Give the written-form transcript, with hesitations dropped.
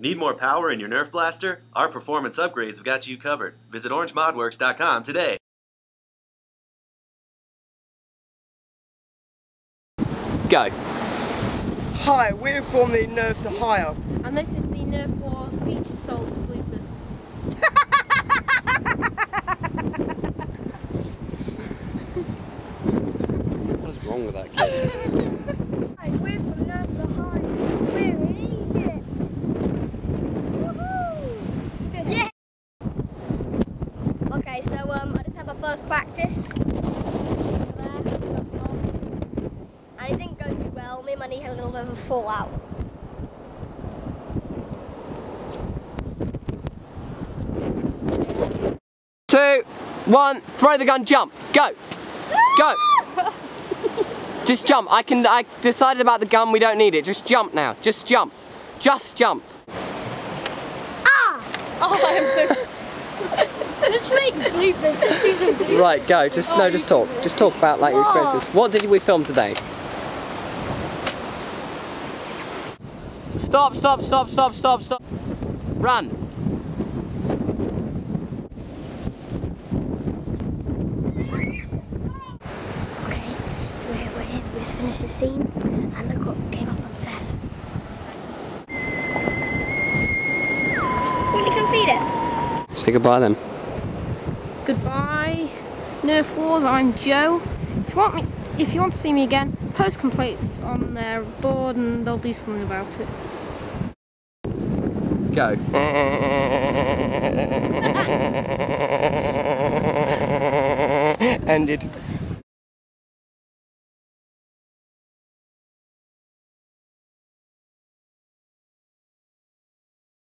Need more power in your Nerf blaster? Our performance upgrades have got you covered. Visit orangemodworks.com today. Go. Hi, we're from the Nerf to Hire. And this is the Nerf Wars Beach Assault Bloopers. What is wrong with that kid? Hi, we're from Nerf to Hire. We're in Egypt. Woohoo! Yeah! Okay, so I just had my first practice. And it didn't go too well. Me and my knee had a little bit of a fallout. Two, one, throw the gun, jump, go, go. Just jump. I decided about the gun. We don't need it. Just jump now. Just jump. Just jump. Ah! Oh, I'm so sorry. Let's make bloopers. Let's do some bloopers. Right, go. Just talk. Just talk about like your experiences. What did we film today? Stop! Stop! Stop! Stop! Stop! Stop! Run! Okay, we're here. We just finished the scene, and look what came up on set. Will you come feed it? Say goodbye then. Goodbye, Nerf Wars. I'm Joe. If you want to see me again, post complaints on their board, and they'll do something about it. Go. Ended.